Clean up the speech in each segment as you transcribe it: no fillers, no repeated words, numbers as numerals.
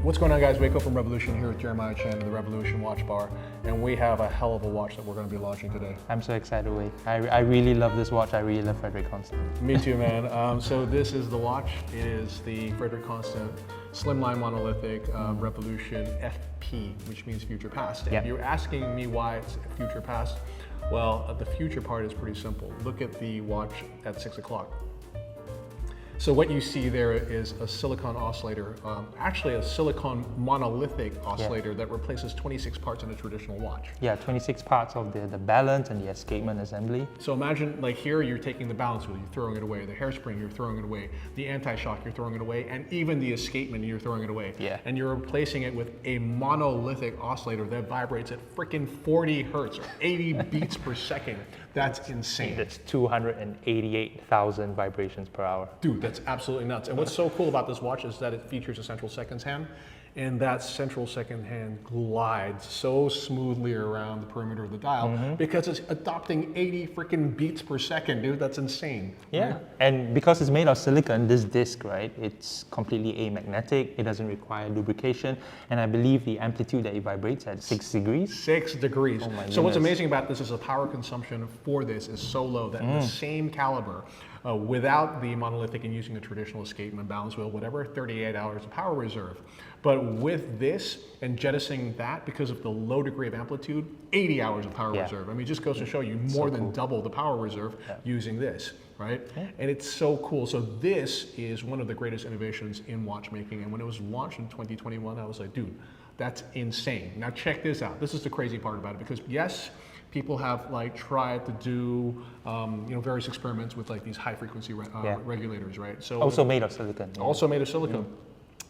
What's going on, guys? Wake up from Revolution here with Jeremiah Chen and the Revolution Watch Bar, and we have a hell of a watch that we're going to be launching today. I'm so excited, Wei. I really love this watch. I really love Frederique Constant. Me too, man. So this is the watch. It is the Frederique Constant Slimline Monolithic Revolution FP, which means future past. And you're asking me why it's future past. Well, the future part is pretty simple. Look at the watch at 6 o'clock. So what you see there is a silicon oscillator, actually a silicon monolithic oscillator that replaces 26 parts in a traditional watch. Yeah, 26 parts of the balance and the escapement assembly. So imagine, like here, you're taking the balance wheel, you're throwing it away, the hairspring, you're throwing it away, the anti-shock, you're throwing it away, and even the escapement, you're throwing it away. Yeah. And you're replacing it with a monolithic oscillator that vibrates at freaking 40 hertz, or 80 beats per second. That's insane. That's 288,000 vibrations per hour. Dude, that's absolutely nuts. And what's so cool about this watch is that it features a central seconds hand, and that central second hand glides so smoothly around the perimeter of the dial because it's adopting 80 freaking beats per second, dude. That's insane. Yeah, right? and because it's made of silicon, this disc, right, it's completely amagnetic. It doesn't require lubrication, and I believe the amplitude that it vibrates at 6 degrees. 6 degrees. Oh my So what's goodness. amazing about this is the power consumption for this is so low that the same caliber, without the monolithic and using the traditional escapement balance wheel, whatever, 38 hours of power reserve. But with this and jettisoning that, because of the low degree of amplitude, 80 hours of power reserve. I mean, it just goes to show you more than double the power reserve using this, right? And it's so cool. So this is one of the greatest innovations in watchmaking. And when it was launched in 2021, I was like, dude, that's insane. Now check this out. This is the crazy part about it, because yes, people have like tried to do various experiments with like these high frequency regulators, right? So Also made of silicon. Yeah. also made of silicon.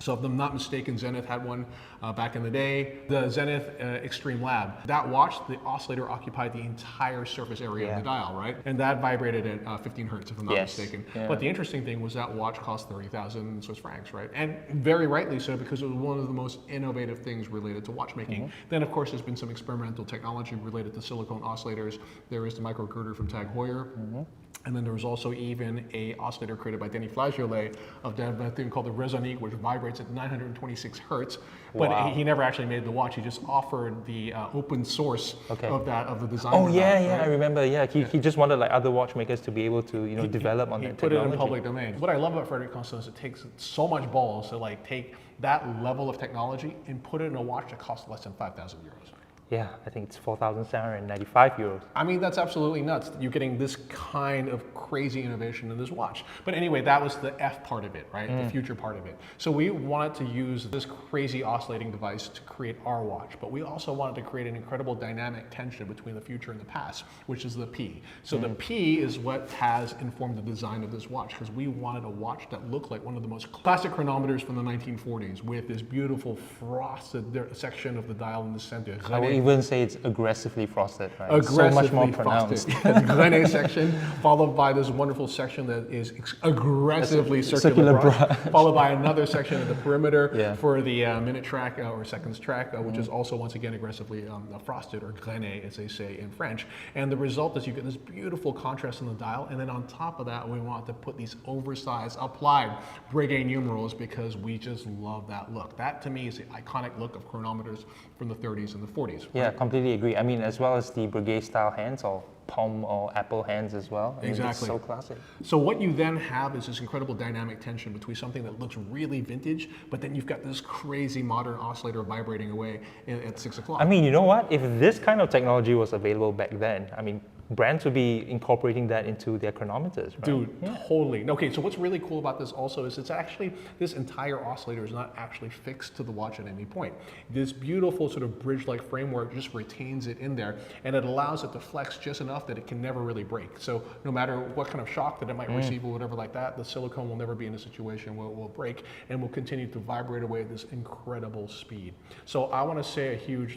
So if I'm not mistaken, Zenith had one back in the day. The Zenith Extreme Lab. That watch, the oscillator occupied the entire surface area of the dial, right? And that vibrated at 15 hertz, if I'm not mistaken. Yeah. But the interesting thing was that watch cost 30,000 Swiss francs, right? And very rightly so, because it was one of the most innovative things related to watchmaking. Then, of course, there's been some experimental technology related to silicone oscillators. There is the microgirder from Tag Heuer. And then there was also even a oscillator created by Denis Flageolet of that thing called the Resonique, which vibrates at 926 hertz. But he never actually made the watch. He just offered the open source of the design. Oh yeah, I remember. Yeah, he just wanted like other watchmakers to be able to develop on that technology. Put it in public domain. What I love about Frederique Constant is it takes so much balls to like take that level of technology and put it in a watch that costs less than 5,000 euros. Yeah, I think it's 4,795 euros. I mean, that's absolutely nuts. You're getting this kind of crazy innovation in this watch. But anyway, that was the F part of it, right? The future part of it. So we wanted to use this crazy oscillating device to create our watch, but we also wanted to create an incredible dynamic tension between the future and the past, which is the P. So the P is what has informed the design of this watch, because we wanted a watch that looked like one of the most classic chronometers from the 1940s, with this beautiful frosted section of the dial in the center. I would even say it's aggressively frosted, right? Aggressively so much more pronounced. The Grenet section, followed by this wonderful section that is aggressively circular brush, followed by another section at the perimeter for the minute track or seconds track, which is also once again aggressively frosted, or Grenet as they say in French. And the result is you get this beautiful contrast in the dial, and then on top of that, we want to put these oversized applied Breguet numerals, because we just love that look. That to me is the iconic look of chronometers from the 30s and the 40s. Yeah, completely agree. I mean, as well as the Breguet style hands, or palm or apple hands as well. I mean, exactly. It's so classic. So what you then have is this incredible dynamic tension between something that looks really vintage, but then you've got this crazy modern oscillator vibrating away at 6 o'clock. I mean, you know what? If this kind of technology was available back then, I mean, brands would be incorporating that into their chronometers, right? Dude, totally. Okay, so what's really cool about this also is it's actually, this entire oscillator is not actually fixed to the watch at any point. This beautiful sort of bridge-like framework just retains it in there, and it allows it to flex just enough that it can never really break. So no matter what kind of shock that it might receive or whatever like that, the silicone will never be in a situation where it will break, and will continue to vibrate away at this incredible speed. So I want to say a huge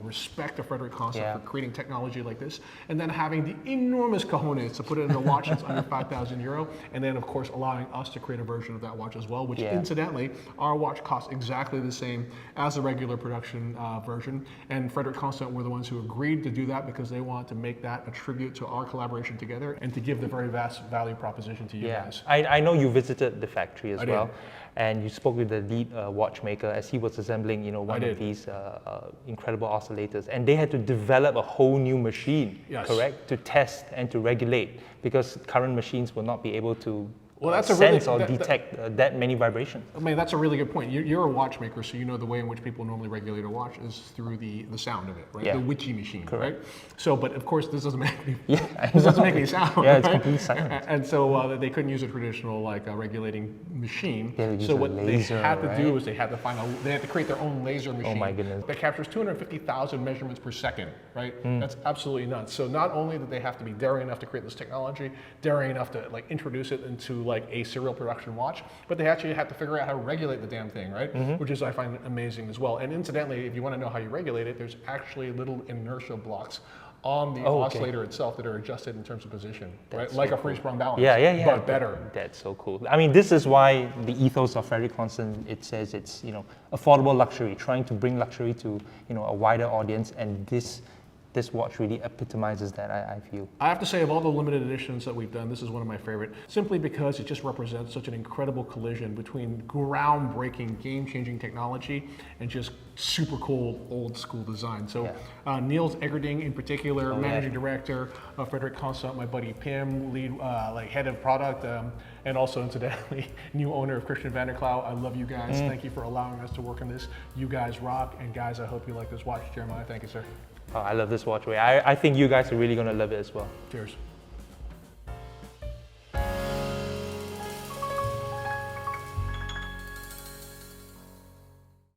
respect to Frederique Constant for creating technology like this, and then having having the enormous cojones to put it in a watch that's under 5,000 euro, and then of course allowing us to create a version of that watch as well, which incidentally, our watch costs exactly the same as the regular production version. And Frederique Constant were the ones who agreed to do that because they want to make that a tribute to our collaboration together and to give the very vast value proposition to you guys. I know you visited the factory as well, did. and you spoke with the lead watchmaker as he was assembling, one did. of these incredible oscillators, and they had to develop a whole new machine, correct, to test and to regulate, because current machines will not be able to sense or detect that many vibrations. I mean, that's a really good point. You're a watchmaker, so you know the way in which people normally regulate a watch is through the sound of it, right? Yeah. The witchy machine, Correct. right? So, but of course, this doesn't make any, Yeah, this doesn't make any sound. Yeah, it's right? completely silent. And so they couldn't use a traditional regulating machine. They would use so a what laser, they had to do right? is they had to create their own laser machine. Oh my goodness. That captures 250,000 measurements per second, right? That's absolutely nuts. So not only did they have to be daring enough to create this technology, daring enough to introduce it into a serial production watch, but they actually had to figure out how to regulate the damn thing, right? Which is, I find, amazing as well. And incidentally, if you want to know how you regulate it, there's actually little inertia blocks on the oscillator itself that are adjusted in terms of position, right? Like a free-sprung balance, but better. That's so cool. I mean, this is why the ethos of Frederique Constant, it says it's affordable luxury, trying to bring luxury to a wider audience, and this watch really epitomizes that, I feel. I have to say, of all the limited editions that we've done, this is one of my favorite, simply because it just represents such an incredible collision between groundbreaking, game-changing technology and just super cool, old-school design. So Niels Eggerding, in particular, managing director of Frederique Constant, my buddy Pim, lead head of product, and also, incidentally, new owner of Christian Vanderklau. I love you guys. Thank you for allowing us to work on this. You guys rock, and guys, I hope you like this watch. Jeremiah, thank you, sir. Oh, I love this watch. I think you guys are really going to love it as well. Cheers.